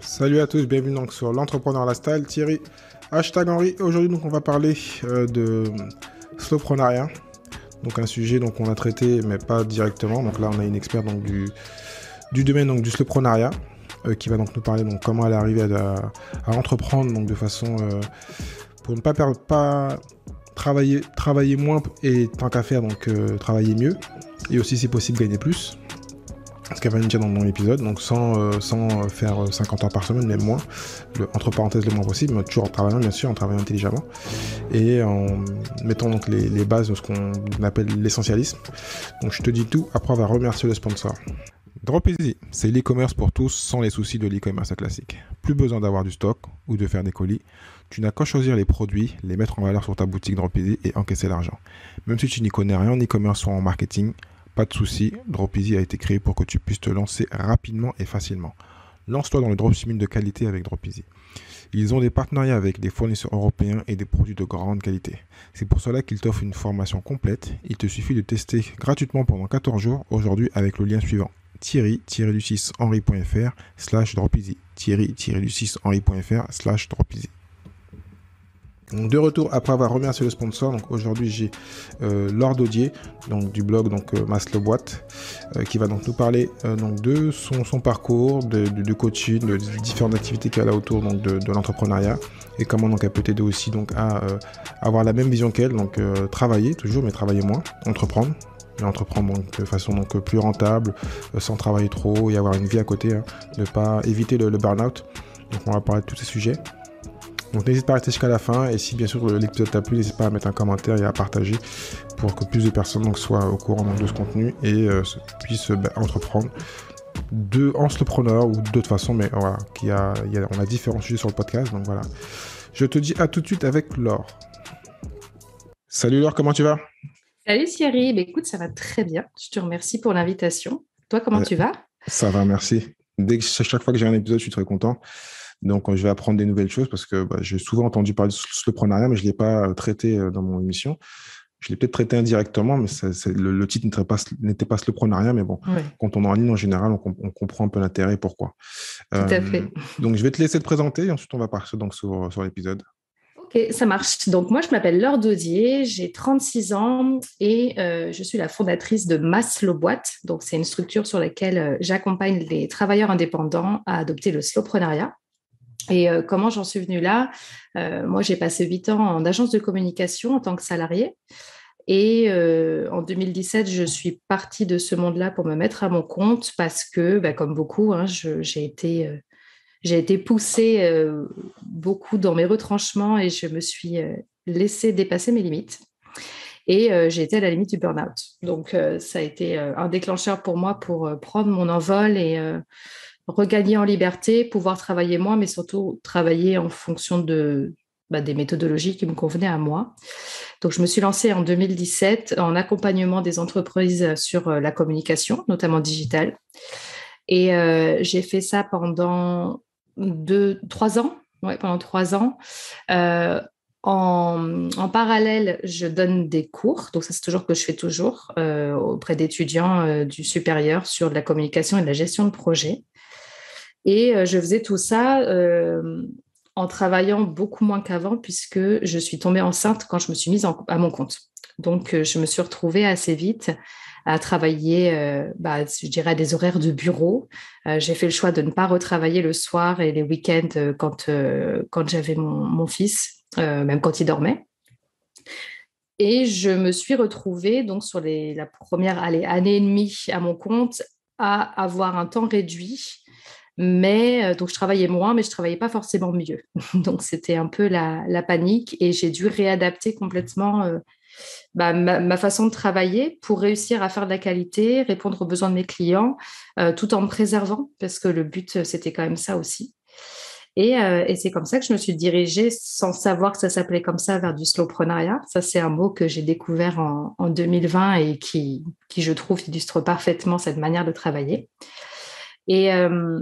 Salut à tous, bienvenue donc sur l'entrepreneur lifestyle, Thierry, hashtag Henri. Aujourd'hui donc on va parler de slowpreneuriat, donc un sujet donc on a traité mais pas directement. Donc là on a une experte donc du domaine donc du slowpreneuriat qui va donc nous parler donc comment elle est arrivée à entreprendre donc de façon pour ne pas travailler moins et tant qu'à faire donc travailler mieux et aussi si possible gagner plus. Ce qu'elle va nous dire dans mon épisode, donc sans faire 50 heures par semaine, même moins, entre parenthèses le moins possible, mais toujours en travaillant bien sûr, en travaillant intelligemment, et en mettant donc les bases de ce qu'on appelle l'essentialisme. Donc je te dis tout, après on va remercier le sponsor. Dropeasy, c'est l'e-commerce pour tous sans les soucis de l'e-commerce classique. Plus besoin d'avoir du stock ou de faire des colis, tu n'as qu'à choisir les produits, les mettre en valeur sur ta boutique Dropeasy et encaisser l'argent. Même si tu n'y connais rien en e-commerce ou en marketing, pas de souci, Dropeasy a été créé pour que tu puisses te lancer rapidement et facilement. Lance-toi dans le dropshipping de qualité avec Dropeasy. Ils ont des partenariats avec des fournisseurs européens et des produits de grande qualité. C'est pour cela qu'ils t'offrent une formation complète. Il te suffit de tester gratuitement pendant 14 jours aujourd'hui avec le lien suivant thierry-henry.fr/Dropeasy. thierry-henry.fr/Dropeasy. Donc de retour après avoir remercié le sponsor, donc aujourd'hui j'ai Laure Daudier donc du blog donc Maslow Boîte qui va donc nous parler donc de son parcours, de coaching, de différentes activités qu'elle a autour donc de l'entrepreneuriat et comment donc elle peut t'aider aussi donc à avoir la même vision qu'elle, donc travailler toujours mais travailler moins, entreprendre. Et entreprendre donc, de façon donc, plus rentable, sans travailler trop et avoir une vie à côté, hein, ne pas éviter le burn-out. Donc on va parler de tous ces sujets. Donc n'hésite pas à rester jusqu'à la fin et si bien sûr l'épisode t'a plu, n'hésite pas à mettre un commentaire et à partager pour que plus de personnes donc, soient au courant donc, de ce contenu et puissent entreprendre en solopreneur ou d'autres façons, mais voilà, on a différents sujets sur le podcast, donc voilà. Je te dis à tout de suite avec Laure. Salut Laure, comment tu vas? Salut Thierry, écoute, ça va très bien. Je te remercie pour l'invitation. Toi, comment Euh, tu vas? Ça va, merci. Chaque fois que j'ai un épisode, je suis très content. Donc, je vais apprendre des nouvelles choses parce que j'ai souvent entendu parler de soloprenariat, mais je ne l'ai pas traité dans mon émission. Je l'ai peut-être traité indirectement, mais le titre n'était pas soloprenariat, mais bon, Oui, quand on est en ligne, en général, on comprend un peu l'intérêt et pourquoi. tout à Euh, fait. donc, je vais te laisser te présenter et ensuite, on va partir donc, sur l'épisode. Ok, ça marche. Donc, moi, je m'appelle Laure Daudier, j'ai 36 ans et je suis la fondatrice de Maslow Boîte. Donc, c'est une structure sur laquelle j'accompagne les travailleurs indépendants à adopter le slowpreneuriat. Et comment j'en suis venue là? Moi, j'ai passé 8 ans en agence de communication en tant que salariée. Et en 2017, je suis partie de ce monde-là pour me mettre à mon compte parce que, bah, comme beaucoup, hein, j'ai été poussée beaucoup dans mes retranchements et je me suis laissée dépasser mes limites. Et j'ai été à la limite du burn-out. Donc, ça a été un déclencheur pour moi pour prendre mon envol et regagner en liberté, pouvoir travailler moins, mais surtout travailler en fonction des méthodologies qui me convenaient à moi. Donc, je me suis lancée en 2017 en accompagnement des entreprises sur la communication, notamment digitale. Et j'ai fait ça pendant 3 ans. Ouais, pendant 3 ans. Euh, en parallèle, je donne des cours, donc ça c'est toujours que je fais toujours auprès d'étudiants du supérieur sur de la communication et de la gestion de projet. Et je faisais tout ça en travaillant beaucoup moins qu'avant puisque je suis tombée enceinte quand je me suis mise à mon compte. Donc je me suis retrouvée assez vite à travailler, je dirais, à des horaires de bureau. J'ai fait le choix de ne pas retravailler le soir et les week-ends quand j'avais mon fils, même quand il dormait. Et je me suis retrouvée donc sur la première année et demie à mon compte à avoir un temps réduit. Mais donc je travaillais moins, mais je travaillais pas forcément mieux. Donc c'était un peu la panique et j'ai dû réadapter complètement ma façon de travailler pour réussir à faire de la qualité, répondre aux besoins de mes clients, tout en me préservant, parce que le but, c'était quand même ça aussi. Et c'est comme ça que je me suis dirigée, sans savoir que ça s'appelait comme ça, vers du slowpreneuriat. Ça, c'est un mot que j'ai découvert en 2020 et qui, je trouve, illustre parfaitement cette manière de travailler. Et, euh,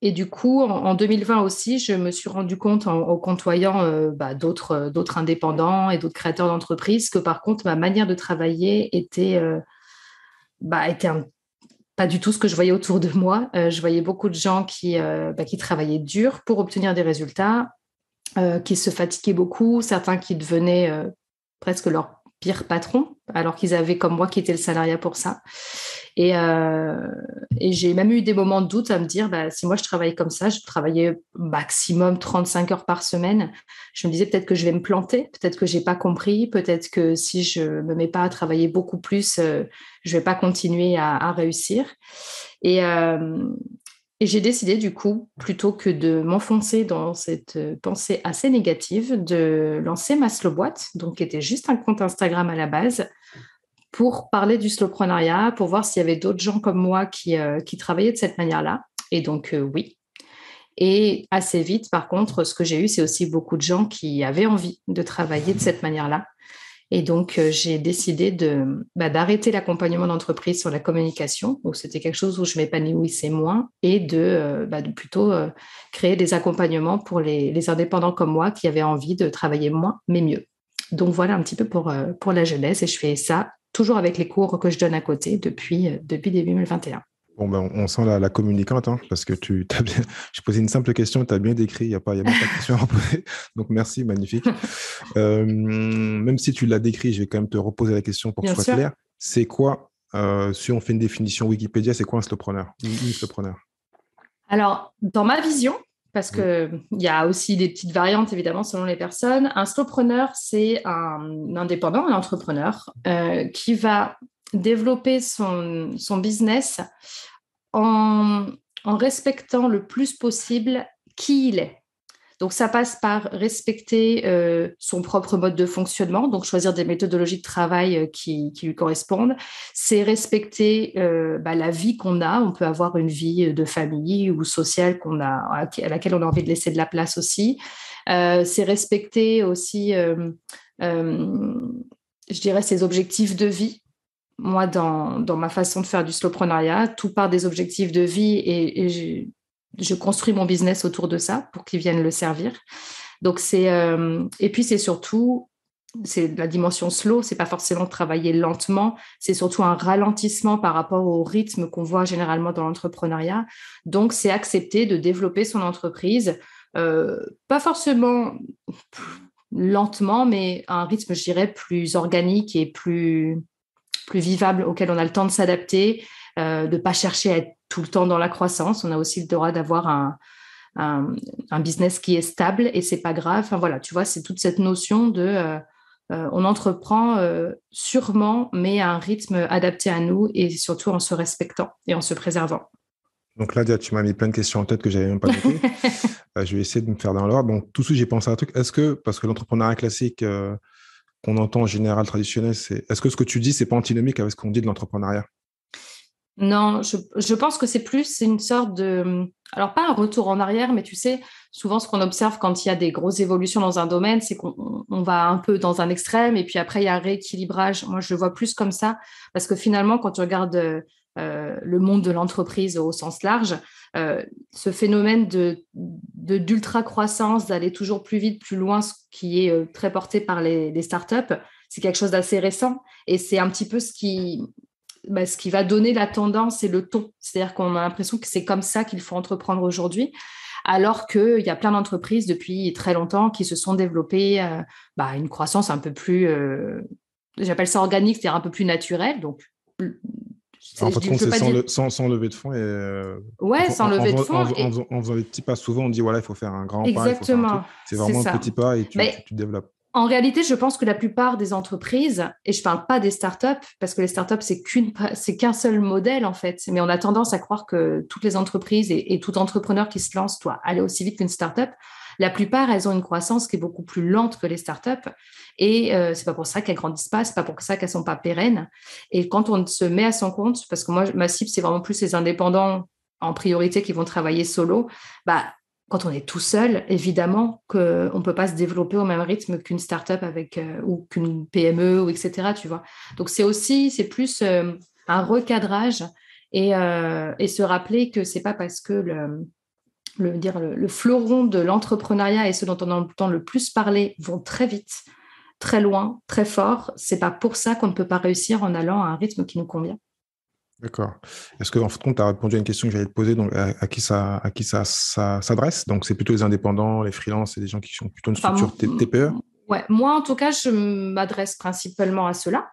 et du coup, en 2020 aussi, je me suis rendu compte en côtoyant d'autres indépendants et d'autres créateurs d'entreprises que par contre, ma manière de travailler était pas du tout ce que je voyais autour de moi. Je voyais beaucoup de gens qui travaillaient dur pour obtenir des résultats, qui se fatiguaient beaucoup, certains qui devenaient presque leur pire patron, alors qu'ils avaient comme moi quitté le salariat pour ça. Et, euh, et j'ai même eu des moments de doute à me dire, si moi je travaillais comme ça, je travaillais maximum 35 heures par semaine, je me disais peut-être que je vais me planter, peut-être que j'ai pas compris, peut-être que si je me mets pas à travailler beaucoup plus, je vais pas continuer à réussir. Et, euh, et j'ai décidé, du coup, plutôt que de m'enfoncer dans cette pensée assez négative, de lancer ma slow boîte, donc qui était juste un compte Instagram à la base, pour parler du slowpreneuriat, pour voir s'il y avait d'autres gens comme moi qui travaillaient de cette manière-là. Et donc, oui. Et assez vite, par contre, ce que j'ai eu, c'est aussi beaucoup de gens qui avaient envie de travailler de cette manière-là. Et donc, j'ai décidé d'arrêter l'accompagnement d'entreprise sur la communication, où c'était quelque chose où je m'épanouissais moins, et de plutôt créer des accompagnements pour les indépendants comme moi qui avaient envie de travailler moins, mais mieux. Donc, voilà un petit peu pour la jeunesse. Et je fais ça toujours avec les cours que je donne à côté depuis début 2021. Bon, ben, on sent la communicante, hein, parce que t'as bien, je posais une simple question, tu as bien décrit, il y a même pas de question à reposer. Donc, merci, magnifique. Même si tu l'as décrit, je vais quand même te reposer la question pour que ce Bien soit sûr. clair. C'est quoi, si on fait une définition Wikipédia, c'est quoi un slowpreneur ou une slowpreneur? Alors, dans ma vision, parce Oui. qu'il y a aussi des petites variantes évidemment selon les personnes, un slowpreneur, c'est un indépendant, un entrepreneur qui va développer son business en, en respectant le plus possible qui il est. Donc, ça passe par respecter son propre mode de fonctionnement, donc choisir des méthodologies de travail qui lui correspondent. C'est respecter la vie qu'on a. On peut avoir une vie de famille ou sociale à laquelle on a envie de laisser de la place aussi. C'est respecter aussi, euh, je dirais, ses objectifs de vie. Moi, dans ma façon de faire du slowpreneuriat, tout part des objectifs de vie et je construis mon business autour de ça pour qu'ils viennent le servir. Donc, et puis, c'est surtout, c'est la dimension slow, c'est pas forcément travailler lentement, c'est surtout un ralentissement par rapport au rythme qu'on voit généralement dans l'entrepreneuriat. Donc, c'est accepter de développer son entreprise, pas forcément lentement, mais à un rythme, je dirais, plus organique et plus vivable, auquel on a le temps de s'adapter, de ne pas chercher à être tout le temps dans la croissance. On a aussi le droit d'avoir un business qui est stable et c'est pas grave. Enfin voilà, tu vois, c'est toute cette notion on entreprend sûrement, mais à un rythme adapté à nous et surtout en se respectant et en se préservant. Donc là, tu m'as mis plein de questions en tête que j'avais même pas notées. Je vais essayer de me faire dans l'ordre. Donc, tout de suite, j'ai pensé à un truc. Parce que l'entrepreneuriat classique qu'on entend en général traditionnel, est-ce que ce que tu dis, c'est pas antinomique avec ce qu'on dit de l'entrepreneuriat? Non, je pense que c'est une sorte alors pas un retour en arrière, mais tu sais, souvent ce qu'on observe quand il y a des grosses évolutions dans un domaine, c'est qu'on va un peu dans un extrême et puis après il y a un rééquilibrage. Moi, je le vois plus comme ça parce que finalement, quand tu regardes le monde de l'entreprise au sens large, ce phénomène d'ultra croissance, d'aller toujours plus vite, plus loin, ce qui est très porté par les startups, c'est quelque chose d'assez récent et c'est un petit peu ce qui va donner la tendance et le ton. C'est-à-dire qu'on a l'impression que c'est comme ça qu'il faut entreprendre aujourd'hui, alors qu'il y a plein d'entreprises depuis très longtemps qui se sont développées une croissance un peu plus, j'appelle ça organique, c'est-à-dire un peu plus naturelle. Donc, En je fin de ne compte, veux c'est pas dire, sans lever de fonds. Et, ouais, sans lever de fonds. en faisant des petits pas, souvent, on dit, voilà, il faut faire un grand pas, il faut faire un truc. Exactement, C'est c'est vraiment un ça. petit pas et Mais tu développes. en réalité, je pense que la plupart des entreprises, et je ne parle pas des startups, parce que les startups, c'est qu'un seul modèle en fait, mais on a tendance à croire que toutes les entreprises et tout entrepreneur qui se lance doit aller aussi vite qu'une startup. La plupart, elles ont une croissance qui est beaucoup plus lente que les startups, et c'est pas pour ça qu'elles grandissent pas, c'est pas pour ça qu'elles sont pas pérennes. Et quand on se met à son compte, parce que moi, ma cible, c'est vraiment plus les indépendants en priorité qui vont travailler solo, bah quand on est tout seul, évidemment qu'on ne peut pas se développer au même rythme qu'une start-up ou qu'une PME, ou etc. Tu vois. Donc, c'est plus un recadrage et se rappeler que ce n'est pas parce que le fleuron de l'entrepreneuriat et ceux dont on entend le plus parler vont très vite, très loin, très fort. Ce n'est pas pour ça qu'on ne peut pas réussir en allant à un rythme qui nous convient. D'accord. Est-ce que, en fait, tu as répondu à une question que j'allais te poser, donc à qui ça s'adresse? Donc, c'est plutôt les indépendants, les freelances et les gens qui sont plutôt une Enfin, structure TPE? ouais, moi, en tout cas, je m'adresse principalement à cela.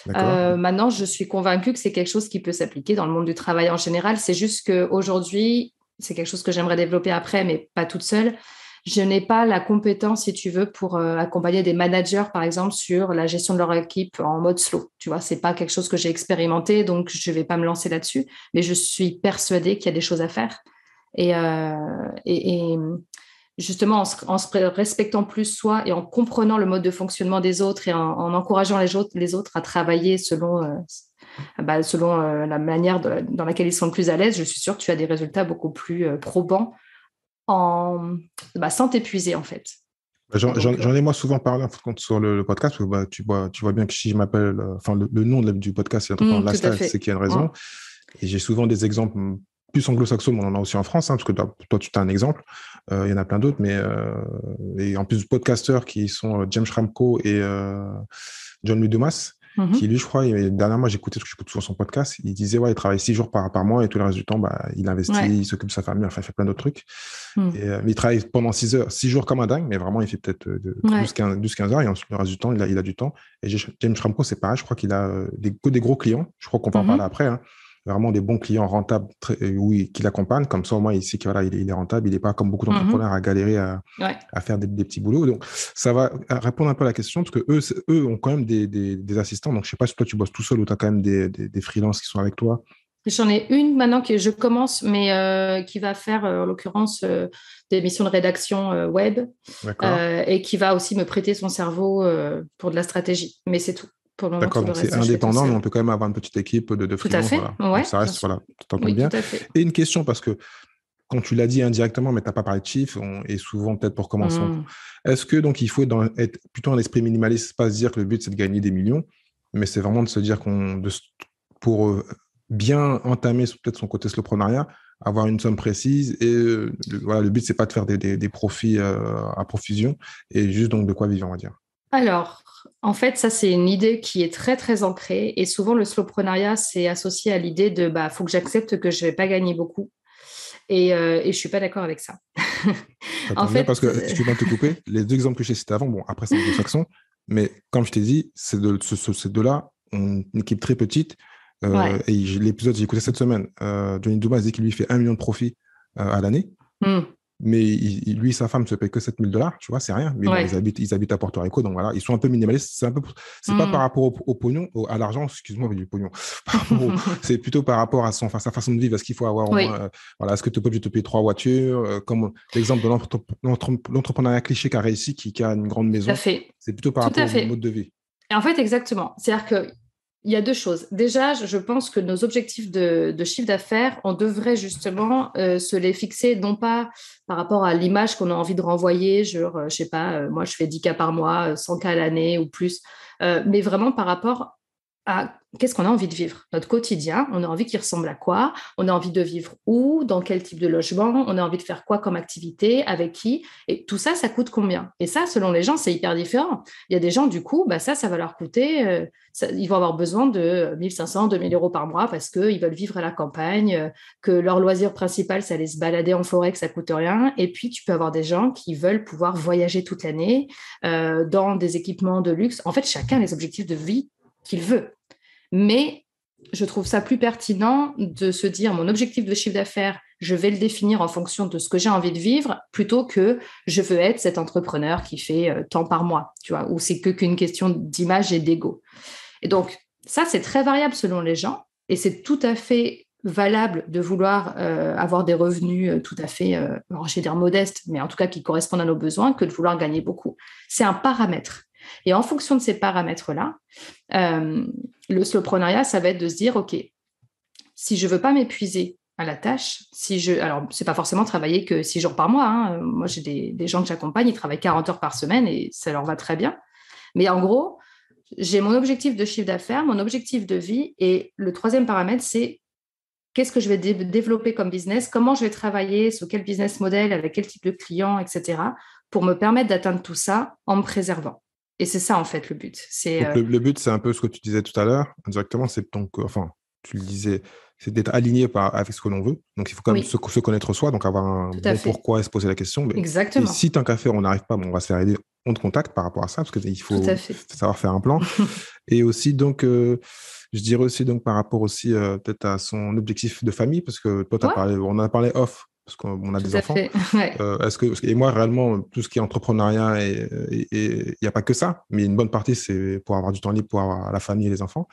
D'accord? Maintenant, je suis convaincue que c'est quelque chose qui peut s'appliquer dans le monde du travail en général. C'est juste qu'aujourd'hui, c'est quelque chose que j'aimerais développer après, mais pas toute seule. Je n'ai pas la compétence, si tu veux, pour accompagner des managers, par exemple, sur la gestion de leur équipe en mode slow. Tu vois, c'est pas quelque chose que j'ai expérimenté, donc je vais pas me lancer là-dessus. Mais je suis persuadée qu'il y a des choses à faire. Et justement, en se respectant plus soi et en comprenant le mode de fonctionnement des autres et en encourageant les autres à travailler selon la manière dans laquelle ils sont le plus à l'aise, je suis sûre que tu as des résultats beaucoup plus probants sans t'épuiser, en fait. Et donc, J'en ai moi souvent parlé en fin de compte, sur le podcast, parce que tu vois bien que si je m'appelle, enfin le nom du podcast, c'est Entrepreneur tout à Lifestyle, c'est fait. qu'il y a une raison. Et j'ai souvent des exemples plus anglo-saxons, mais on en a aussi en France, hein, parce que toi, tu as un exemple. Il y en a plein d'autres, mais et en plus, podcasteurs qui sont James Ramco et John Louis Dumas, qui lui, je crois, dernièrement, j'écoutais, parce que j'écoute souvent son podcast, il disait, ouais, il travaille 6 jours par mois et tout le reste du temps, bah, il investit, Ouais. il s'occupe de sa famille, enfin, il fait plein d'autres trucs. Mm. Et, mais il travaille pendant 6 jours comme un dingue, mais vraiment, il fait peut-être Ouais. 12-15 heures, et ensuite, le reste du temps, il a du temps. Et James Ramco, c'est pareil, je crois qu'il a que des gros clients. Je crois qu'on va en parler Mhm. après, hein, vraiment des bons clients rentables oui, qui l'accompagnent. Comme ça, au moins, il sait qu'il voilà, il est rentable. Il n'est pas comme beaucoup Mhm. d'entrepreneurs à galérer Ouais. à faire des petits boulots. Donc, ça va répondre un peu à la question, parce que eux ont quand même des assistants. Donc, je ne sais pas si toi, tu bosses tout seul ou tu as quand même des freelances qui sont avec toi. J'en ai une maintenant que je commence, mais qui va faire, en l'occurrence, des missions de rédaction web D'accord? et qui va aussi me prêter son cerveau pour de la stratégie. Mais c'est tout. Pour le moment, D'accord, tout le donc c'est reste, je fais tout indépendant, mais on seul. peut quand même avoir une petite équipe de Tout à freelance, fait. voilà. Donc Ouais, ça bien reste, sûr. voilà, tu t'entends Oui, tout bien. à fait. Et une question, parce que quand tu l'as dit indirectement, mais tu n'as pas parlé de chiffres, et souvent peut-être pour commencer, Hmm. est-ce que donc il faut être plutôt un esprit minimaliste, pas se dire que le but c'est de gagner des millions, mais c'est vraiment de se dire pour bien entamer peut-être son côté slowpreneuriat, avoir une somme précise, et voilà, le but c'est pas de faire des profits à profusion, et juste donc de quoi vivre, on va dire. Alors, en fait, ça, c'est une idée qui est très, très ancrée. Et souvent, le slowpreneuriat, c'est associé à l'idée de, bah, faut que j'accepte que je vais pas gagner beaucoup. Et je suis pas d'accord avec ça. Ça En tombe bien parce fait, que, excuse-moi de te couper, les deux exemples que j'ai cités avant, bon, après c'est anglo-saxon, mais comme je t'ai dit, ces deux-là ont une équipe très petite. ouais. Et l'épisode, j'ai écouté cette semaine. Johnny Dumas dit qu'il lui fait 1 million de profit à l'année, Hmm. mais lui et sa femme se payent que 7 000 $, tu vois, c'est rien. Mais bon, Ouais. ils habitent à Porto Rico, donc voilà, ils sont un peu minimalistes. C'est pas par Hmm. rapport au pognon, à l'argent, excuse-moi, mais du pognon. C'est plutôt par rapport à sa façon de vivre. Est-ce qu'il faut avoir au moins, Oui, voilà, est-ce que tu peux te payer 3 voitures, comme l'exemple de l'entrepreneuriat cliché qui a réussi, qui a une grande tout à maison. fait. C'est plutôt par Tout rapport à au mode fait. de vie. Et en fait, exactement. C'est-à-dire qu'il y a deux choses. Déjà, je pense que nos objectifs de chiffre d'affaires, on devrait justement se les fixer, non pas par rapport à l'image qu'on a envie de renvoyer, genre, je sais pas, moi je fais 10 cas par mois, 100 cas à l'année ou plus, mais vraiment par rapport à qu'est-ce qu'on a envie de vivre. Notre quotidien, on a envie qu'il ressemble à quoi? On a envie de vivre où? Dans quel type de logement? On a envie de faire quoi comme activité? Avec qui? Et tout ça, ça coûte combien? Et ça, selon les gens, c'est hyper différent. Il y a des gens, du coup, bah ça va leur coûter, ils vont avoir besoin de 1500, 2000 euros par mois parce qu'ils veulent vivre à la campagne, que leur loisir principal, c'est aller se balader en forêt, que ça coûte rien. Et puis, tu peux avoir des gens qui veulent pouvoir voyager toute l'année dans des équipements de luxe. En fait, chacun a les objectifs de vie qu'il veut. Mais je trouve ça plus pertinent de se dire mon objectif de chiffre d'affaires, je vais le définir en fonction de ce que j'ai envie de vivre, plutôt que je veux être cet entrepreneur qui fait tant par mois, tu vois, où c'est qu'une question d'image et d'ego. Et donc, ça, c'est très variable selon les gens, et c'est tout à fait valable de vouloir avoir des revenus tout à fait, je vais dire modestes, mais en tout cas qui correspondent à nos besoins, que de vouloir gagner beaucoup. C'est un paramètre. Et en fonction de ces paramètres-là, euh, le slowpreneuriat, ça va être de se dire, OK, si je veux pas m'épuiser à la tâche, alors c'est pas forcément travailler que 6 jours par mois, hein. Moi, j'ai des gens que j'accompagne, ils travaillent 40 heures par semaine et ça leur va très bien. Mais en gros, j'ai mon objectif de chiffre d'affaires, mon objectif de vie et le troisième paramètre, c'est qu'est-ce que je vais développer comme business, comment je vais travailler, sur quel business model, avec quel type de client, etc., pour me permettre d'atteindre tout ça en me préservant. Et c'est ça, en fait, le but. C'est Donc le but, c'est un peu ce que tu disais tout à l'heure, indirectement, c'est donc, enfin, tu le disais, c'est d'être aligné avec ce que l'on veut. Donc, il faut quand même Oui, se connaître soi, donc avoir un tout à bon fait. pourquoi et se poser la question. Et Exactement. si tant qu'à faire, on n'arrive pas, bon, on va se faire aider, on te contacte par rapport à ça, parce qu'il Tout à faut fait. savoir faire un plan. Et aussi, donc, je dirais aussi, donc, par rapport aussi peut-être à son objectif de famille, parce que toi, Ouais, on en a parlé off, parce qu'on a tout des à enfants. fait. Ouais. Et moi, réellement, tout ce qui est entrepreneuriat, il n'y a pas que ça, mais une bonne partie, c'est pour avoir du temps libre, pour avoir la famille et les enfants.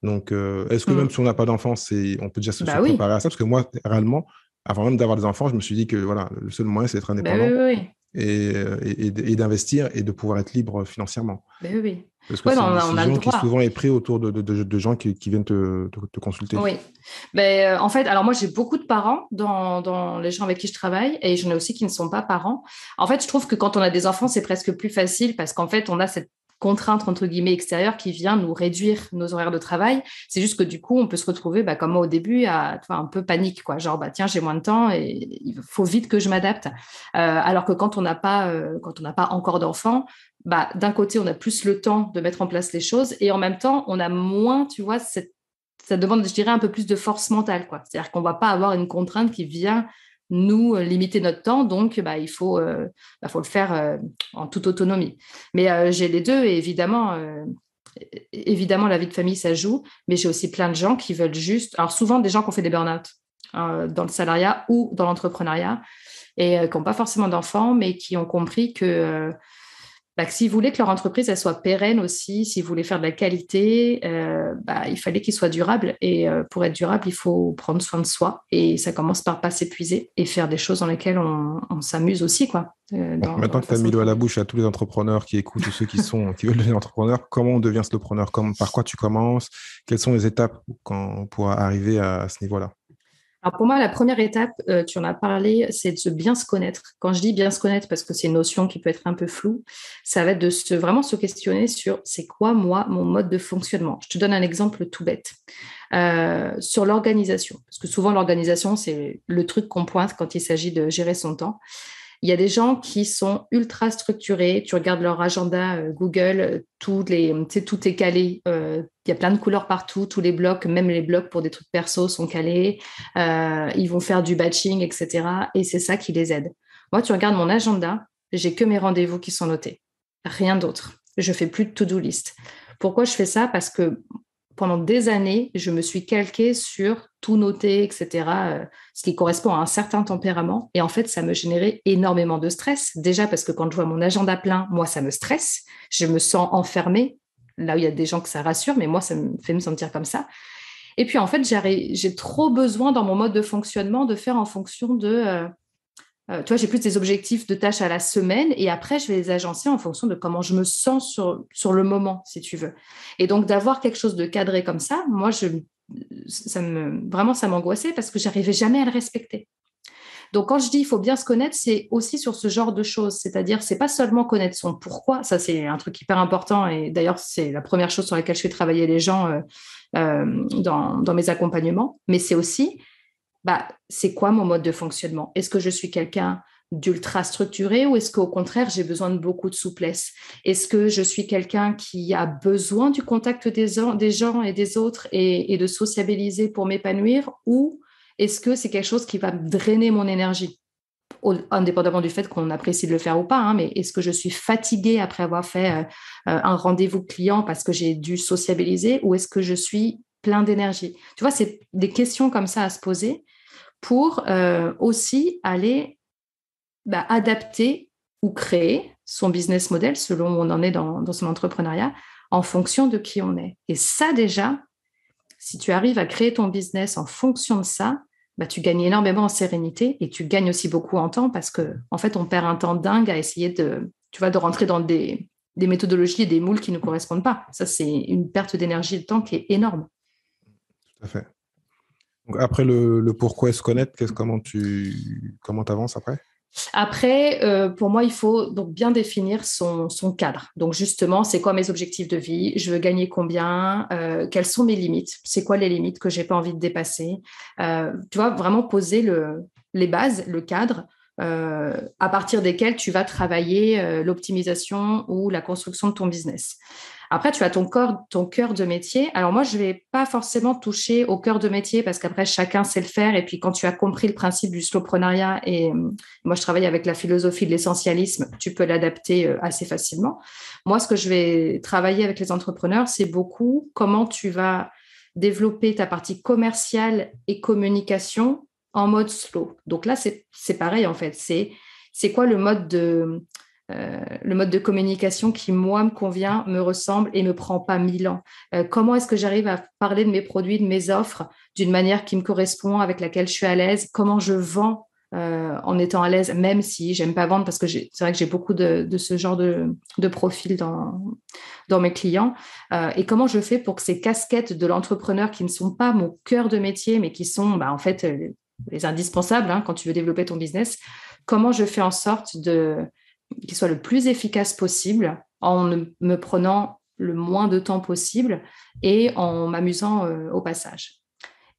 Donc, est-ce que même Mm. si on n'a pas d'enfants, on peut déjà se Bah oui. préparer à ça? Parce que moi, réellement, avant même d'avoir des enfants, je me suis dit que voilà, le seul moyen, c'est d'être Bah oui, indépendant oui, oui. et d'investir et de pouvoir être libre financièrement. Bah oui, oui. Parce que Ouais, c'est non, une on a le décision qui droit. souvent est prise autour de gens qui viennent te consulter. Oui. Ben, en fait, alors moi, j'ai beaucoup de parents dans les gens avec qui je travaille et j'en ai aussi qui ne sont pas parents. En fait, je trouve que quand on a des enfants, c'est presque plus facile parce qu'en fait, on a cette contrainte, entre guillemets, extérieure qui vient nous réduire nos horaires de travail. C'est juste que du coup, on peut se retrouver, bah, comme moi au début, tu vois, un peu panique, quoi. Genre, bah, tiens, j'ai moins de temps et il faut vite que je m'adapte. Alors que quand on n'a pas encore d'enfants, bah, d'un côté, on a plus le temps de mettre en place les choses et en même temps, on a moins, tu vois, ça demande, je dirais, un peu plus de force mentale, quoi. C'est-à-dire qu'on ne va pas avoir une contrainte qui vient nous limiter notre temps, donc bah, faut le faire en toute autonomie. Mais j'ai les deux et évidemment, la vie de famille, ça joue, mais j'ai aussi plein de gens qui veulent juste, alors souvent des gens qui ont fait des burn-out dans le salariat ou dans l'entrepreneuriat et qui n'ont pas forcément d'enfants, mais qui ont compris que s'ils voulaient que leur entreprise elle soit pérenne aussi, s'ils voulaient faire de la qualité, il fallait qu'ils soient durables. Et pour être durable, il faut prendre soin de soi. Et ça commence par pas s'épuiser et faire des choses dans lesquelles on s'amuse aussi, quoi, Bon, dans maintenant la que tu as façon mis de l'eau à la travailler. bouche à tous les entrepreneurs qui écoutent ou ceux qui veulent devenir entrepreneurs, comment on devient slowpreneur? Par quoi tu commences? Quelles sont les étapes pour arriver à ce niveau-là? Alors pour moi, la première étape, tu en as parlé, c'est de bien se connaître. Quand je dis bien se connaître, parce que c'est une notion qui peut être un peu floue, ça va être de vraiment se questionner sur c'est quoi, moi, mon mode de fonctionnement. Je te donne un exemple tout bête. Sur l'organisation, parce que souvent l'organisation, c'est le truc qu'on pointe quand il s'agit de gérer son temps. Il y a des gens qui sont ultra structurés. Tu regardes leur agenda Google, tout est calé. Il y a plein de couleurs partout. Tous les blocs, même les blocs pour des trucs perso, sont calés. Ils vont faire du batching, etc. Et c'est ça qui les aide. Moi, tu regardes mon agenda, j'ai que mes rendez-vous qui sont notés. Rien d'autre. Je fais plus de to-do list. Pourquoi je fais ça? Parce que pendant des années, je me suis calquée sur tout noter, etc., ce qui correspond à un certain tempérament. Et en fait, ça me générait énormément de stress. Déjà parce que quand je vois mon agenda plein, moi, ça me stresse. Je me sens enfermée. Là où il y a des gens que ça rassure, mais moi, ça me fait me sentir comme ça. Et puis, en fait, j'ai trop besoin dans mon mode de fonctionnement de faire en fonction tu vois, j'ai plus des objectifs de tâches à la semaine et après, je vais les agencer en fonction de comment je me sens sur le moment, si tu veux. Et donc, d'avoir quelque chose de cadré comme ça, moi, vraiment, ça m'angoissait parce que j'arrivais jamais à le respecter. Donc, quand je dis il faut bien se connaître, c'est aussi sur ce genre de choses. C'est-à-dire, c'est pas seulement connaître son pourquoi. Ça, c'est un truc hyper important. Et d'ailleurs, c'est la première chose sur laquelle je fais travailler les gens dans mes accompagnements. Mais c'est aussi c'est quoi mon mode de fonctionnement? Est-ce que je suis quelqu'un d'ultra structuré ou est-ce qu'au contraire, j'ai besoin de beaucoup de souplesse? Est-ce que je suis quelqu'un qui a besoin du contact des gens et des autres et de sociabiliser pour m'épanouir ou est-ce que c'est quelque chose qui va me drainer mon énergie? Indépendamment du fait qu'on apprécie de le faire ou pas, hein, mais est-ce que je suis fatiguée après avoir fait un rendez-vous client parce que j'ai dû sociabiliser ou est-ce que je suis plein d'énergie? Tu vois, c'est des questions comme ça à se poser pour aussi aller adapter ou créer son business model selon où on en est dans son entrepreneuriat en fonction de qui on est. Et ça déjà, si tu arrives à créer ton business en fonction de ça, tu gagnes énormément en sérénité et tu gagnes aussi beaucoup en temps parce que en fait, on perd un temps dingue à essayer de rentrer dans des méthodologies et des moules qui ne correspondent pas. Ça, c'est une perte d'énergie et de temps qui est énorme. Tout à fait. Donc, après le pourquoi se connaître, comment t'avances après? Après, pour moi, il faut donc bien définir son cadre. Donc justement, c'est quoi mes objectifs de vie? Je veux gagner combien? Quelles sont mes limites? C'est quoi les limites que j'ai pas envie de dépasser? Tu vois, vraiment poser les bases, le cadre, à partir desquels tu vas travailler l'optimisation ou la construction de ton business. Après, tu as ton cœur de métier. Alors moi, je ne vais pas forcément toucher au cœur de métier parce qu'après, chacun sait le faire. Et puis, quand tu as compris le principe du slowpreneuriat, et moi, je travaille avec la philosophie de l'essentialisme, tu peux l'adapter assez facilement. Moi, ce que je vais travailler avec les entrepreneurs, c'est beaucoup comment tu vas développer ta partie commerciale et communication en mode slow. Donc là, c'est pareil, en fait. C'est quoi le mode de communication qui, moi, me convient, me ressemble et ne me prend pas 1000 ans. Comment est-ce que j'arrive à parler de mes produits, de mes offres d'une manière qui me correspond, avec laquelle je suis à l'aise? Comment je vends en étant à l'aise, même si j'aime pas vendre, parce que c'est vrai que j'ai beaucoup de ce genre de profil dans mes clients. Et comment je fais pour que ces casquettes de l'entrepreneur qui ne sont pas mon cœur de métier, mais qui sont en fait les indispensables quand tu veux développer ton business, comment je fais en sorte qu'il soit le plus efficace possible en me prenant le moins de temps possible et en m'amusant au passage.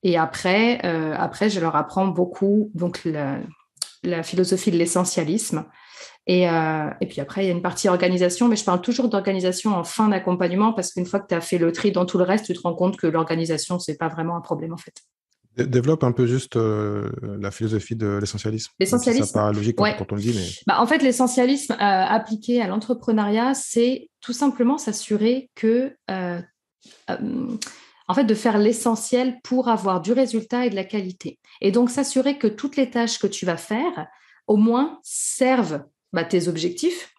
Et après, je leur apprends beaucoup donc la philosophie de l'essentialisme. Et puis après, il y a une partie organisation, mais je parle toujours d'organisation en fin d'accompagnement parce qu'une fois que tu as fait le tri dans tout le reste, tu te rends compte que l'organisation, ce n'est pas vraiment un problème en fait. Développe un peu juste la philosophie de l'essentialisme. Même si ça L'essentialisme, paraît logique ouais. quand on le dit, mais... En fait, l'essentialisme appliqué à l'entrepreneuriat, c'est tout simplement s'assurer que, en fait, de faire l'essentiel pour avoir du résultat et de la qualité. Et donc, s'assurer que toutes les tâches que tu vas faire, au moins, servent tes objectifs.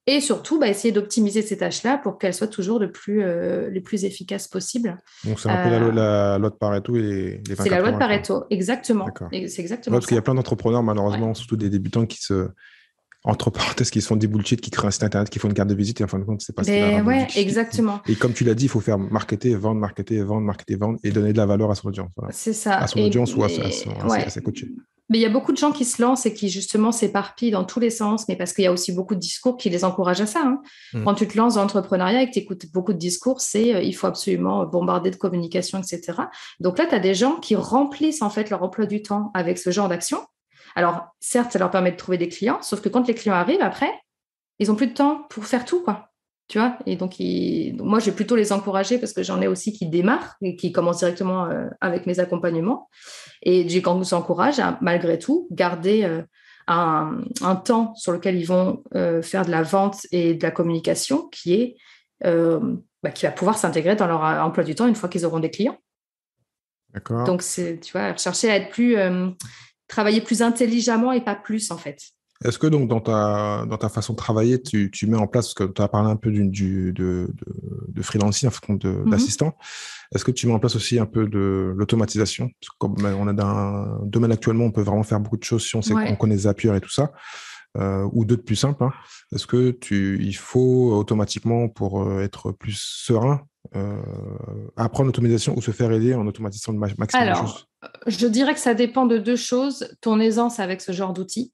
Et surtout, essayer d'optimiser ces tâches-là pour qu'elles soient toujours les plus efficaces possibles. Donc, c'est un peu la loi de Pareto et les 20-80. C'est la loi de Pareto, exactement. D'accord. C'est exactement parce qu'il y a plein d'entrepreneurs, malheureusement, surtout des débutants entre parenthèses, qui se font des bullshit, qui créent un site internet, qui font une carte de visite, et en fin de compte, c'est pas ce qui va rendre exactement. Et comme tu l'as dit, il faut faire marketer, vendre, et donner de la valeur à son audience. Voilà. C'est ça. À son audience ou à ses coachés. Mais il y a beaucoup de gens qui se lancent et qui justement s'éparpillent dans tous les sens, mais parce qu'il y a aussi beaucoup de discours qui les encouragent à ça. Quand tu te lances dans l'entrepreneuriat et que tu écoutes beaucoup de discours, c'est il faut absolument bombarder de communication, etc. Donc là, tu as des gens qui remplissent en fait leur emploi du temps avec ce genre d'action. Alors, certes, ça leur permet de trouver des clients, sauf que quand les clients arrivent après, ils n'ont plus de temps pour faire tout, quoi. Tu vois, et donc, moi, je vais plutôt les encourager parce que j'en ai aussi qui démarrent et qui commencent directement avec mes accompagnements. Et j'ai quand nous encourage à, malgré tout, garder un temps sur lequel ils vont faire de la vente et de la communication qui va pouvoir s'intégrer dans leur emploi du temps une fois qu'ils auront des clients. D'accord. Donc, tu vois, chercher à être travailler plus intelligemment et pas plus, en fait. Est-ce que donc dans ta façon de travailler, tu mets en place, parce que tu as parlé un peu de freelancing, d'assistant, est-ce que tu mets en place aussi un peu de l'automatisation? Parce que comme on est dans un domaine actuellement, on peut vraiment faire beaucoup de choses si on sait qu'on connaît Zapier et tout ça, ou d'autres plus simples. Est-ce que il faut automatiquement, pour être plus serein, apprendre l'automatisation ou se faire aider en automatisant le maximum de choses? Je dirais que ça dépend de deux choses, ton aisance avec ce genre d'outils.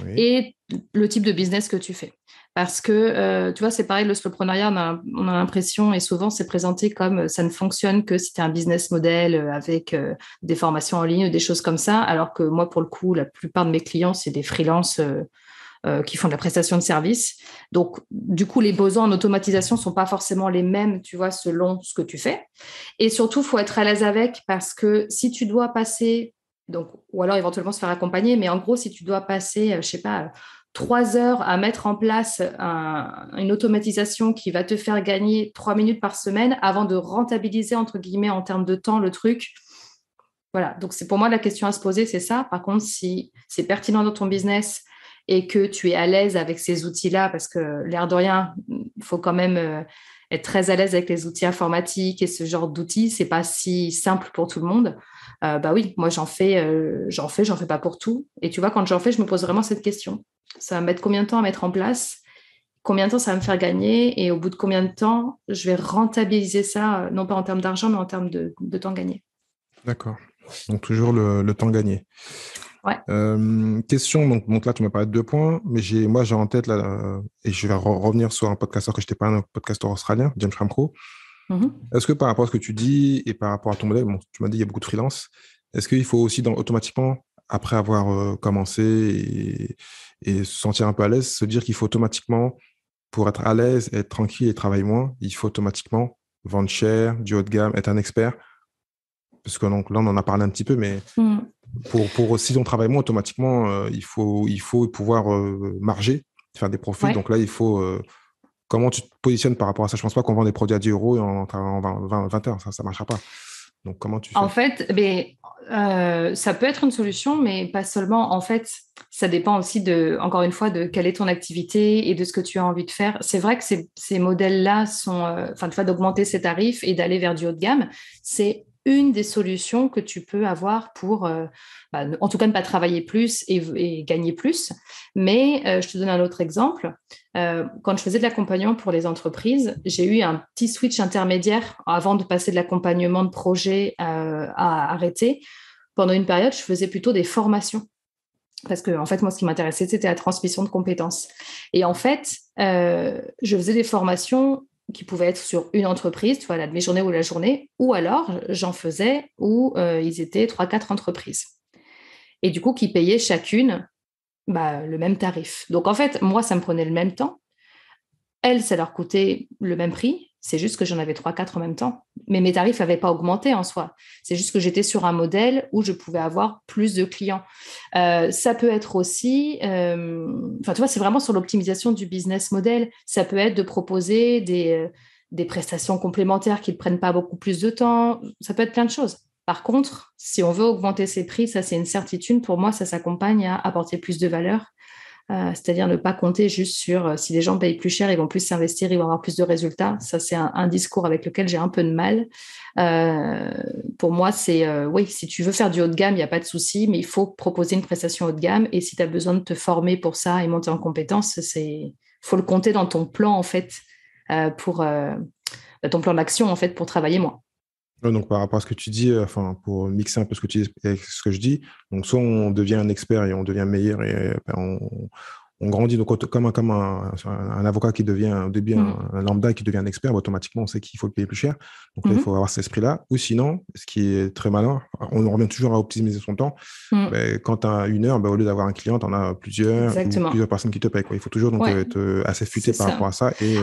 Oui. Et le type de business que tu fais. Parce que, tu vois, c'est pareil, le slowpreneuriat, on a l'impression, et souvent c'est présenté comme ça ne fonctionne que si tu as un business model avec des formations en ligne ou des choses comme ça, alors que moi, pour le coup, la plupart de mes clients, c'est des freelances qui font de la prestation de services. Donc, du coup, les besoins en automatisation ne sont pas forcément les mêmes, tu vois, selon ce que tu fais. Et surtout, il faut être à l'aise avec, parce que si tu dois passer... Donc, ou alors éventuellement se faire accompagner, mais en gros, si tu dois passer, je ne sais pas, 3 heures à mettre en place une automatisation qui va te faire gagner 3 minutes par semaine avant de rentabiliser, entre guillemets, en termes de temps, le truc. Voilà, donc c'est pour moi la question à se poser, c'est ça. Par contre, si c'est pertinent dans ton business et que tu es à l'aise avec ces outils-là, parce que l'air de rien, il faut quand même être très à l'aise avec les outils informatiques et ce genre d'outils, c'est pas si simple pour tout le monde. Oui, moi j'en fais pas pour tout. Et tu vois, quand j'en fais, je me pose vraiment cette question. Ça va me mettre combien de temps à mettre en place? Combien de temps ça va me faire gagner? Et au bout de combien de temps je vais rentabiliser ça, non pas en termes d'argent, mais en termes de temps gagné. D'accord. Donc toujours le temps gagné. Ouais. Question, donc là tu m'as parlé de 2 points, mais j'ai en tête là, et je vais revenir sur un podcasteur que je t'ai parlé, un podcasteur australien, James Ramco. Est-ce que par rapport à ce que tu dis et par rapport à ton modèle, tu m'as dit il y a beaucoup de freelance, est-ce qu'il faut aussi automatiquement, après avoir commencé et se sentir un peu à l'aise, se dire qu'il faut automatiquement pour être à l'aise, être tranquille et travailler moins, il faut automatiquement vendre cher, du haut de gamme, être un expert. Parce que donc, là, on en a parlé un petit peu, mais si on travaille moins, automatiquement, il faut pouvoir marger, faire des profits. Ouais. Donc là, il faut... comment tu te positionnes par rapport à ça? Je pense pas qu'on vend des produits à 10 euros en 20 heures. Ça ne marchera pas. Donc, comment tu fais? En fait, ça peut être une solution, mais pas seulement. En fait, ça dépend aussi encore une fois, de quelle est ton activité et de ce que tu as envie de faire. C'est vrai que ces modèles-là sont, tu vois, d'augmenter ses tarifs et d'aller vers du haut de gamme, c'est une des solutions que tu peux avoir pour, en tout cas, ne pas travailler plus et gagner plus. Mais je te donne un autre exemple. Quand je faisais de l'accompagnement pour les entreprises, j'ai eu un petit switch intermédiaire avant de passer de l'accompagnement de projet à arrêter. Pendant une période, je faisais plutôt des formations. Parce que, en fait, moi, ce qui m'intéressait, c'était la transmission de compétences. Et en fait, je faisais des formations qui pouvaient être sur une entreprise, tu vois, la demi-journée ou la journée, ou alors j'en faisais où ils étaient 3-4 entreprises. Et du coup, qui payaient chacune le même tarif. Donc, en fait, moi, ça me prenait le même temps. Elles, ça leur coûtait le même prix. C'est juste que j'en avais 3-4 en même temps. Mais mes tarifs n'avaient pas augmenté en soi. C'est juste que j'étais sur un modèle où je pouvais avoir plus de clients. Ça peut être aussi... tu vois, c'est vraiment sur l'optimisation du business model. Ça peut être de proposer des prestations complémentaires qui ne prennent pas beaucoup plus de temps. Ça peut être plein de choses. Par contre, si on veut augmenter ses prix, ça, c'est une certitude. Pour moi, ça s'accompagne à apporter plus de valeur. C'est-à-dire ne pas compter juste sur si les gens payent plus cher, ils vont plus s'investir, ils vont avoir plus de résultats. Ça, c'est un discours avec lequel j'ai un peu de mal. Pour moi, c'est oui, si tu veux faire du haut de gamme, il n'y a pas de souci, mais il faut proposer une prestation haut de gamme. Et si tu as besoin de te former pour ça et monter en compétences, faut le compter dans ton plan, en fait, pour ton plan d'action, en fait, pour travailler moins. Donc, par rapport à ce que tu dis, pour mixer un peu ce que tu dis avec ce que je dis, donc soit on devient un expert et on devient meilleur et on grandit donc, comme un avocat qui devient au début un lambda qui devient un expert, automatiquement on sait qu'il faut le payer plus cher. Donc là, il faut avoir cet esprit-là. Ou sinon, ce qui est très malin, on revient toujours à optimiser son temps. Quand tu as 1 heure, au lieu d'avoir un client, tu en as plusieurs, ou plusieurs personnes qui te payent, quoi. Il faut toujours donc, être assez futé par rapport à ça et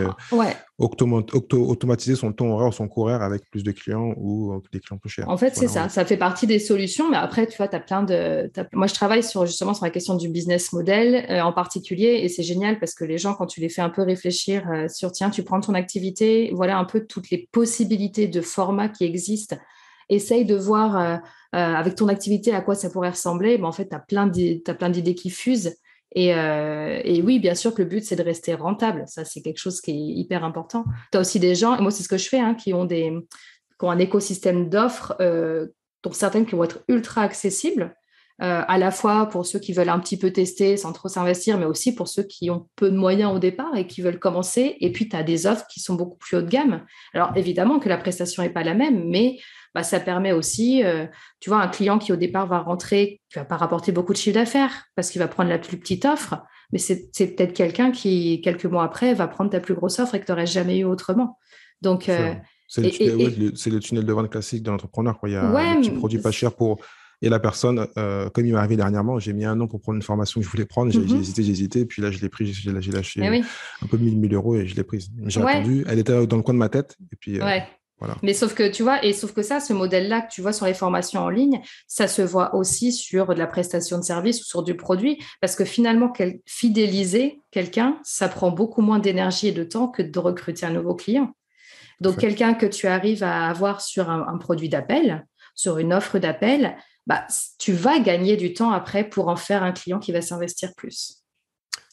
automatiser son temps horaire, son cours horaire avec plus de clients ou des clients plus chers. En fait, c'est ça. Ça fait partie des solutions, mais après, tu vois, tu as plein de... Moi, je travaille justement sur la question du business model en particulier, et c'est génial parce que les gens, quand tu les fais un peu réfléchir sur, tiens, tu prends ton activité, voilà un peu toutes les possibilités de formats qui existent, essaye de voir avec ton activité à quoi ça pourrait ressembler. En fait, tu as plein d'idées qui fusent. Et oui, bien sûr que le but, c'est de rester rentable. Ça, c'est quelque chose qui est hyper important. Tu as aussi des gens, et moi, c'est ce que je fais, qui ont un écosystème d'offres, dont certaines qui vont être ultra accessibles, à la fois pour ceux qui veulent un petit peu tester sans trop s'investir, mais aussi pour ceux qui ont peu de moyens au départ et qui veulent commencer. Et puis, tu as des offres qui sont beaucoup plus haut de gamme. Alors, évidemment que la prestation n'est pas la même, mais ça permet aussi, tu vois, un client qui au départ va rentrer, qui ne va pas rapporter beaucoup de chiffre d'affaires parce qu'il va prendre la plus petite offre, mais c'est peut-être quelqu'un qui, quelques mois après, va prendre ta plus grosse offre et que tu n'aurais jamais eu autrement. Donc, c'est le tunnel de vente classique de l'entrepreneur. Il y a un petit produit pas cher pour... Et la personne, comme il m'est arrivé dernièrement, j'ai mis 1 an pour prendre une formation que je voulais prendre. J'ai hésité. Puis là, je l'ai pris, j'ai lâché un peu 1000 euros et je l'ai prise. J'ai attendu. Elle était dans le coin de ma tête. Et puis, voilà. Mais sauf que, tu vois, ce modèle-là que tu vois sur les formations en ligne, ça se voit aussi sur de la prestation de service ou sur du produit. Parce que finalement, fidéliser quelqu'un, ça prend beaucoup moins d'énergie et de temps que de recruter un nouveau client. Donc, quelqu'un que tu arrives à avoir sur un produit d'appel, sur une offre d'appel, tu vas gagner du temps après pour en faire un client qui va s'investir plus.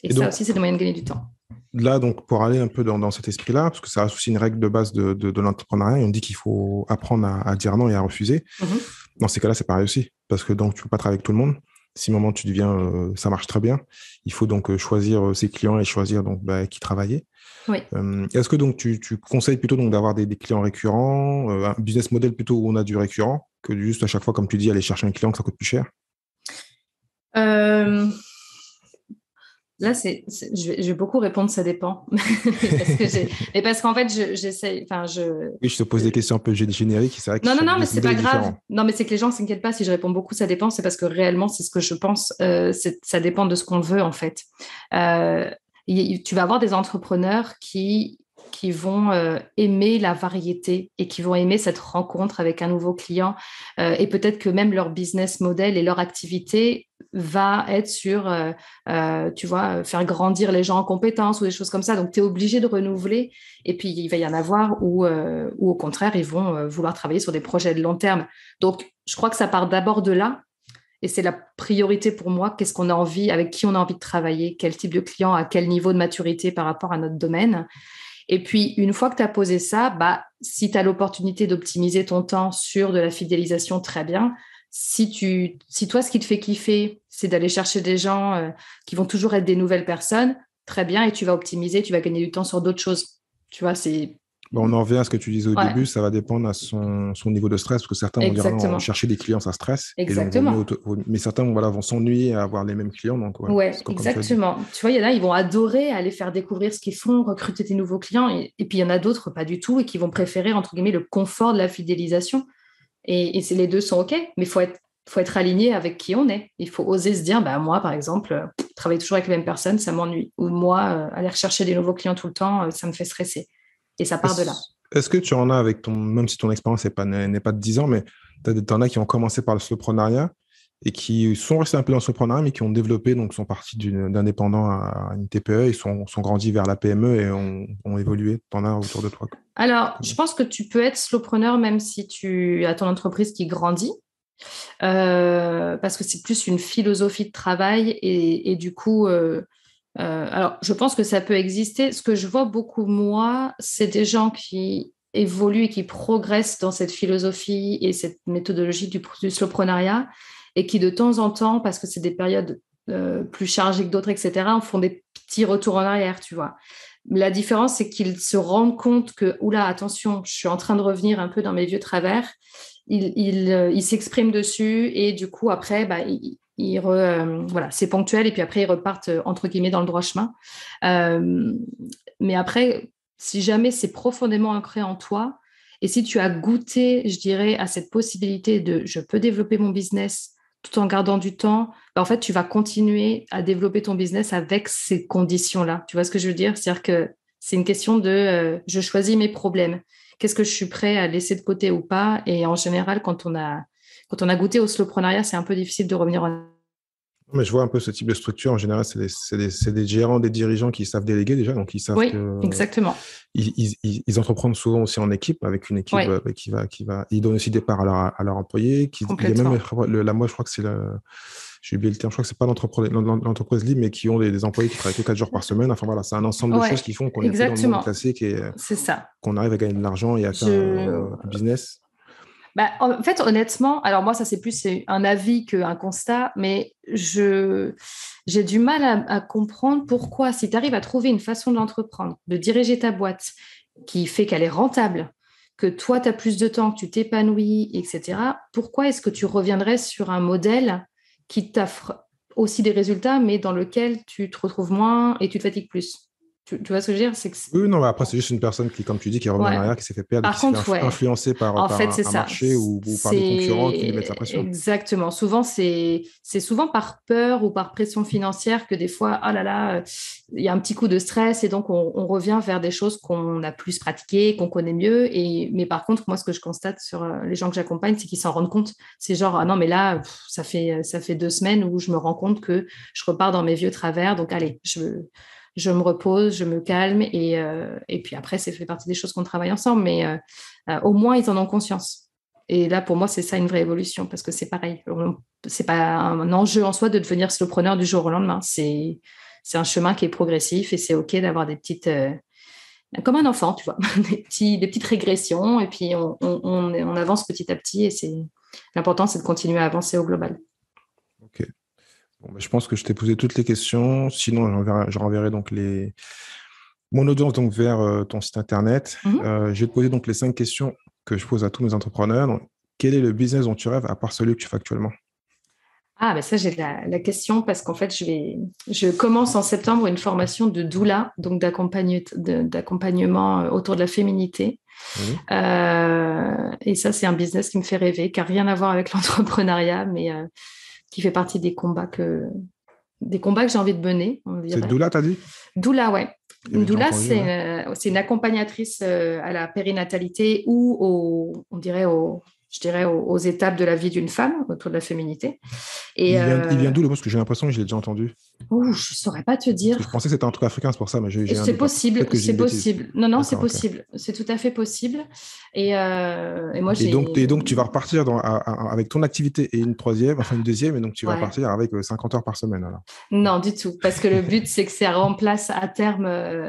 Et ça donc, aussi, c'est des moyens de gagner du temps. Là, donc, pour aller un peu dans cet esprit-là, parce que ça reste aussi une règle de base de l'entrepreneuriat, on dit qu'il faut apprendre à dire non et à refuser. Dans ces cas-là, c'est pareil aussi, parce que donc, tu ne peux pas travailler avec tout le monde. Si à un moment, tu deviens, ça marche très bien, il faut donc choisir ses clients et choisir donc, qui travailler. Oui. Est-ce que donc tu conseilles plutôt donc d'avoir des clients récurrents, un business model plutôt où on a du récurrent, que juste à chaque fois, comme tu dis, aller chercher un client que ça coûte plus cher? Là, je vais beaucoup répondre, ça dépend. parce qu'en fait, j'essaye. Oui, je te pose des questions un peu génériques. C'est vrai que non, mais c'est pas grave. Non, mais c'est que les gens ne s'inquiètent pas si je réponds beaucoup, ça dépend. C'est parce que réellement, c'est ce que je pense. Ça dépend de ce qu'on veut, en fait. Il tu vas avoir des entrepreneurs qui vont aimer la variété et qui vont aimer cette rencontre avec un nouveau client. Et peut-être que même leur business model et leur activité va être sur, tu vois, faire grandir les gens en compétences ou des choses comme ça. Donc, tu es obligé de renouveler. Et puis, il va y en avoir où au contraire, ils vont vouloir travailler sur des projets de long terme. Donc, je crois que ça part d'abord de là. Et c'est la priorité pour moi. Qu'est-ce qu'on a envie, avec qui on a envie de travailler, quel type de client, à quel niveau de maturité par rapport à notre domaine. Et puis, une fois que tu as posé ça, si tu as l'opportunité d'optimiser ton temps sur de la fidélisation, très bien. Si toi, ce qui te fait kiffer, c'est d'aller chercher des gens qui vont toujours être des nouvelles personnes, très bien, et tu vas optimiser, tu vas gagner du temps sur d'autres choses. Tu vois, c'est... Bon, on en revient à ce que tu disais au Ouais, début, ça va dépendre à son niveau de stress, parce que certains vont dire non, exactement. chercher des clients, ça stresse, et donc Exactement. mais certains vont s'ennuyer à avoir les mêmes clients, donc ouais, Ouais, c'est comme tu as dit. exactement. Tu vois, il y en a, ils vont adorer aller faire découvrir ce qu'ils font, recruter des nouveaux clients, et puis il y en a d'autres, pas du tout, et qui vont préférer, entre guillemets, le confort de la fidélisation. Et les deux sont OK, mais faut être aligné avec qui on est. Il faut oser se dire, moi, par exemple, travailler toujours avec les mêmes personnes, ça m'ennuie. Ou moi, aller rechercher des nouveaux clients tout le temps, ça me fait stresser. Et ça part de là. Est-ce que tu en as avec même si ton expérience n'est pas de 10 ans, mais t'en as qui ont commencé par le soloprenariat et qui sont restés un peu dans le soloprenariat, mais qui ont développé, donc sont partis d'indépendant à une TPE, ils sont grandis vers la PME et ont évolué. T'en as autour de toi? Alors, je pense que tu peux être slowpreneur même si tu as ton entreprise qui grandit. Parce que c'est plus une philosophie de travail et du coup, alors je pense que ça peut exister. Ce que je vois beaucoup, moi, c'est des gens qui évoluent et qui progressent dans cette philosophie et cette méthodologie du slowpreneuriat et qui de temps en temps, parce que c'est des périodes plus chargées que d'autres, etc., en font des petits retours en arrière, tu vois. La différence, c'est qu'ils se rendent compte que, oula, attention, je suis en train de revenir un peu dans mes vieux travers. Ils s'expriment dessus et du coup, après, voilà, c'est ponctuel et puis après, ils repartent, entre guillemets, dans le droit chemin. Euh, mais après, si jamais c'est profondément ancré en toi et si tu as goûté, je dirais, à cette possibilité de je peux développer mon business tout en gardant du temps, en fait, tu vas continuer à développer ton business avec ces conditions-là. Tu vois ce que je veux dire? C'est-à-dire que c'est une question de je choisis mes problèmes. Qu'est-ce que je suis prêt à laisser de côté ou pas? Et en général, quand on a goûté au slowpreneuriat, c'est un peu difficile de revenir en... Mais je vois un peu ce type de structure. En général, c'est des gérants, des dirigeants qui savent déléguer déjà. Donc, ils savent Oui, que exactement. ils entreprennent souvent aussi en équipe, avec une équipe Oui, qui va. Ils donnent aussi des parts à leur employé. Il y a même complètement. moi, je crois que c'est j'ai oublié le terme, je crois que c'est pas l'entreprise libre, mais qui ont des employés qui travaillent que 4 jours par semaine. Enfin voilà, c'est un ensemble de choses Ouais, qui font qu'on n'est plus dans le monde exactement. classique et C'est ça. qu'on arrive à gagner de l'argent et à faire Je... un business. En fait, honnêtement, alors moi, ça c'est plus un avis qu'un constat, mais j'ai du mal à comprendre pourquoi, si tu arrives à trouver une façon de l'entreprendre, de diriger ta boîte qui fait qu'elle est rentable, que toi, tu as plus de temps, que tu t'épanouis, etc., pourquoi est-ce que tu reviendrais sur un modèle qui t'offre aussi des résultats, mais dans lequel tu te retrouves moins et tu te fatigues plus? Tu vois ce que je veux dire? C'est que Oui, non, mais après, c'est juste une personne qui, comme tu dis, qui est revenue en ouais. arrière, qui s'est fait perdre et Par qui s'est fait contre, ouais. influencer par, En par fait, un, c'est un ça. marché ou par des concurrents qui lui mettent la C'est pression. exactement. Souvent, c'est souvent par peur ou par pression financière que des fois, ah là là, il y a un petit coup de stress et donc on revient vers des choses qu'on a plus pratiquées, qu'on connaît mieux. Mais par contre, moi, ce que je constate sur les gens que j'accompagne, c'est qu'ils s'en rendent compte. C'est genre, ah non, mais là, ça fait 2 semaines où je me rends compte que je repars dans mes vieux travers. Donc, allez, je me repose, je me calme et puis après, ça fait partie des choses qu'on travaille ensemble, mais au moins, ils en ont conscience. Et là, pour moi, c'est ça une vraie évolution parce que c'est pareil. C'est pas un enjeu en soi de devenir solopreneur du jour au lendemain. C'est un chemin qui est progressif et c'est OK d'avoir des petites, comme un enfant, tu vois, des petites régressions et puis on avance petit à petit et l'important, c'est de continuer à avancer au global. Ok. Bon, ben, je pense que je t'ai posé toutes les questions. Sinon, je renverrai donc mon audience donc vers ton site internet. Mhm. Je vais te poser donc les 5 questions que je pose à tous mes entrepreneurs. Donc, quel est le business dont tu rêves à part celui que tu fais actuellement? Ah, ben ça, j'ai la question parce qu'en fait, je commence en septembre une formation de doula, donc d'accompagnement autour de la féminité. Oui. Et ça, c'est un business qui me fait rêver, qui n'a rien à voir avec l'entrepreneuriat, mais qui fait partie des combats que j'ai envie de mener, on C'est dirait. Doula, t'as dit? Doula, ouais. J'avais Une déjà doula, entendu, ouais. c'est une accompagnatrice à la périnatalité ou on dirait je dirais aux étapes de la vie d'une femme autour de la féminité. Et Il vient d'où le mot? Parce que j'ai l'impression que je l'ai déjà entendu. je ne saurais pas te Parce que je dire. pensais que c'était un truc africain, c'est pour ça, mais j'ai un C'est doute. possible, Peut-être que je dis c'est une bêtise. possible. Non, non, c'est D'accord, ok. possible. C'est tout à fait possible. Et moi, Et donc, tu vas repartir avec ton activité et une troisième, enfin une deuxième, et donc tu vas ouais. partir avec 50 heures par semaine, alors. Non, du tout. Parce que le but, c'est que ça remplace à terme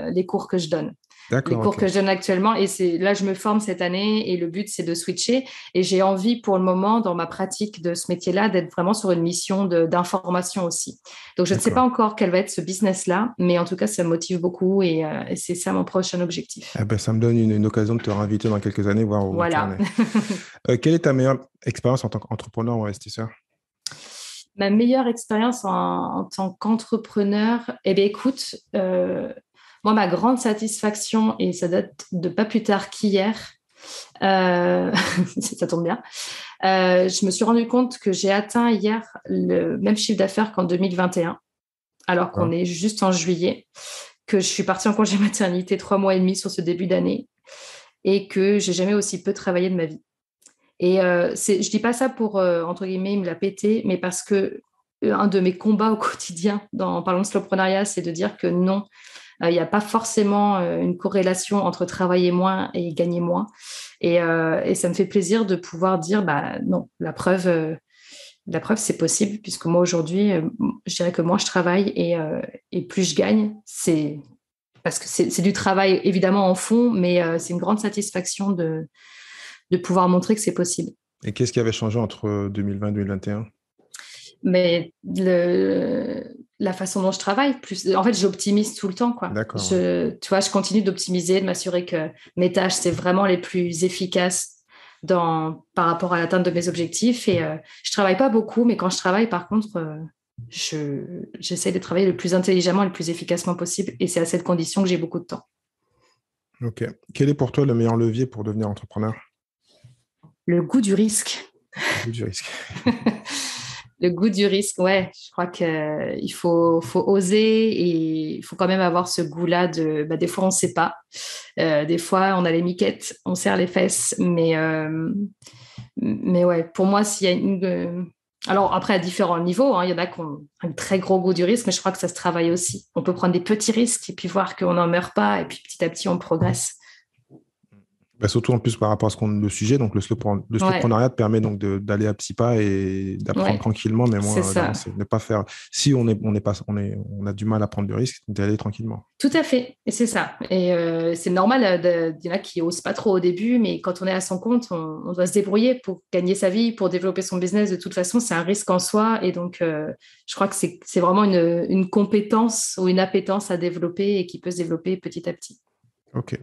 les cours que je donne. Les D'accord, cours ok. que je donne actuellement. Et là, je me forme cette année et le but, c'est de switcher. Et j'ai envie, pour le moment, dans ma pratique de ce métier-là, d'être vraiment sur une mission d'information aussi. Donc, je ne sais pas D'accord. encore quel va être ce business-là, mais en tout cas, ça me motive beaucoup et c'est ça mon prochain objectif. Eh ben, ça me donne une occasion de te réinviter dans quelques années, voir où tu en Voilà. es. Quelle est ta meilleure expérience en tant qu'entrepreneur ou investisseur? Ma meilleure expérience en tant qu'entrepreneur, eh bien, écoute, moi, ma grande satisfaction, et ça date de pas plus tard qu'hier, ça tombe bien, je me suis rendu compte que j'ai atteint hier le même chiffre d'affaires qu'en 2021, alors qu'on D'accord. est juste en juillet, que je suis partie en congé maternité 3 mois et demi sur ce début d'année et que j'ai jamais aussi peu travaillé de ma vie. Et je dis pas ça pour, entre guillemets, me la péter, mais parce que un de mes combats au quotidien en parlant de slowpreneuriat, c'est de dire que non, il n'y a pas forcément une corrélation entre travailler moins et gagner moins. Et ça me fait plaisir de pouvoir dire, bah non, la preuve, c'est possible, puisque moi, aujourd'hui, je dirais que moins je travaille et plus je gagne. C'est parce que c'est du travail, évidemment, en fond, mais c'est une grande satisfaction de pouvoir montrer que c'est possible. Et qu'est-ce qui avait changé entre 2020 et 2021? Mais la façon dont je travaille, en fait, j'optimise tout le temps, quoi. D'accord, ouais. Tu vois, je continue d'optimiser, de m'assurer que mes tâches, c'est vraiment les plus efficaces par rapport à l'atteinte de mes objectifs. Et je travaille pas beaucoup, mais quand je travaille, par contre, j'essaie de travailler le plus intelligemment et le plus efficacement possible. Et c'est à cette condition que j'ai beaucoup de temps. Ok. Quel est pour toi le meilleur levier pour devenir entrepreneur? Le goût du risque. Le goût du risque. Le goût du risque, ouais. Je crois qu'il faut oser et il faut quand même avoir ce goût-là des fois, on ne sait pas. Des fois, on a les miquettes, on serre les fesses. Mais ouais, pour moi, s'il y a alors après, à différents niveaux, hein, il y en a qui ont un très gros goût du risque, mais je crois que ça se travaille aussi. On peut prendre des petits risques et puis voir qu'on n'en meurt pas et puis petit à petit, on progresse. Bah, surtout en plus par rapport à le sujet, donc le Ouais, slowpreneuriat te permet donc d'aller à petits pas et d'apprendre ouais, tranquillement, mais c'est moi, ça. d'avancer. Ne pas faire. Si on a du mal à prendre du risque, d'aller tranquillement. Tout à fait, et c'est ça. Et c'est normal, il y en a qui osent pas trop au début, mais quand on est à son compte, on doit se débrouiller pour gagner sa vie, pour développer son business. De toute façon, c'est un risque en soi. Et donc, je crois que c'est vraiment une compétence ou une appétence à développer et qui peut se développer petit à petit. Ok.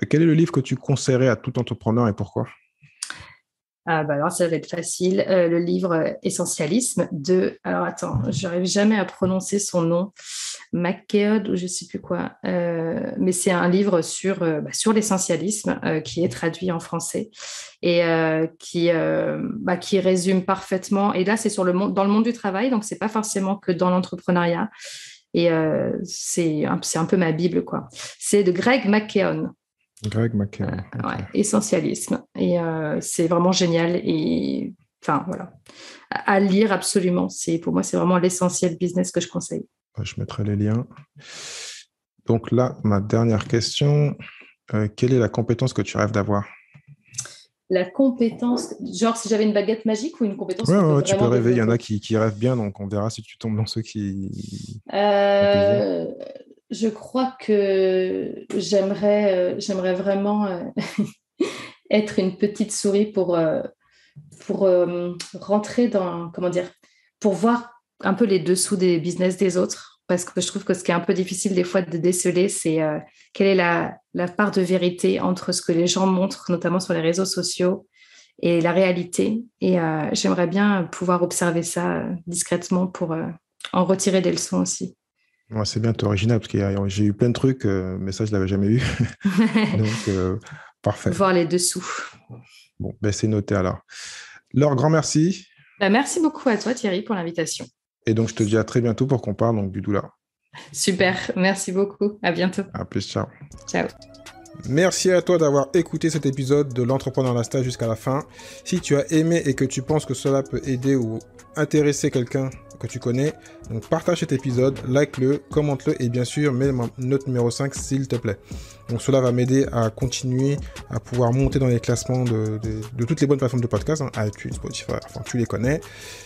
Quel est le livre que tu conseillerais à tout entrepreneur et pourquoi? Ah bah alors, ça va être facile. Le livre Essentialisme alors attends, j'arrive jamais à prononcer son nom. McKeown ou je sais plus quoi. Mais c'est un livre sur l'essentialisme qui est traduit en français et qui résume parfaitement. Et là, c'est dans le monde du travail, donc c'est pas forcément que dans l'entrepreneuriat. Et c'est un peu ma Bible, quoi. C'est de Greg McKeown. Greg McKeown. Ok. Ouais, essentialisme. Et c'est vraiment génial. Et enfin, voilà. À lire absolument. Pour moi, c'est vraiment l'essentiel business que je conseille. Je mettrai les liens. Donc là, ma dernière question. Quelle est la compétence que tu rêves d'avoir? La compétence, genre si j'avais une baguette magique ou une compétence Ouais, que je ouais, veux ouais, tu peux vraiment rêver. Il y en a développer. qui rêvent bien, donc on verra si tu tombes dans ceux qui font plaisir. Euh, je crois que j'aimerais vraiment être une petite souris pour rentrer comment dire, pour voir un peu les dessous des business des autres. Parce que je trouve que ce qui est un peu difficile des fois de déceler, c'est quelle est la part de vérité entre ce que les gens montrent, notamment sur les réseaux sociaux, et la réalité. Et j'aimerais bien pouvoir observer ça discrètement pour en retirer des leçons aussi. Ouais, c'est bien, t'es original, parce que j'ai eu plein de trucs, mais ça, je l'avais jamais eu. Donc, parfait. Voir les dessous. Bon, ben, c'est noté alors. Laure, grand merci. Bah, merci beaucoup à toi, Thierry, pour l'invitation. Et donc, je te dis à très bientôt pour qu'on parle donc, du doula. Super, merci beaucoup. À bientôt. À plus, ciao. Ciao. Merci à toi d'avoir écouté cet épisode de l'entrepreneur lifestyle jusqu'à la fin. Si tu as aimé et que tu penses que cela peut aider ou intéresser quelqu'un que tu connais, donc partage cet épisode, like-le, commente-le et bien sûr mets note numéro 5 s'il te plaît. Donc cela va m'aider à continuer à pouvoir monter dans les classements de toutes les bonnes plateformes de podcast, iTunes, Spotify, enfin tu les connais.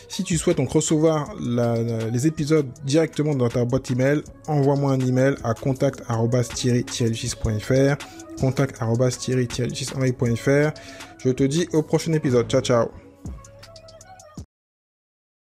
Si tu souhaites donc recevoir les épisodes directement dans ta boîte email, envoie-moi un email à contact@thierry-lucis.fr contact@thierry-lucis.fr. Je te dis au prochain épisode. Ciao, ciao.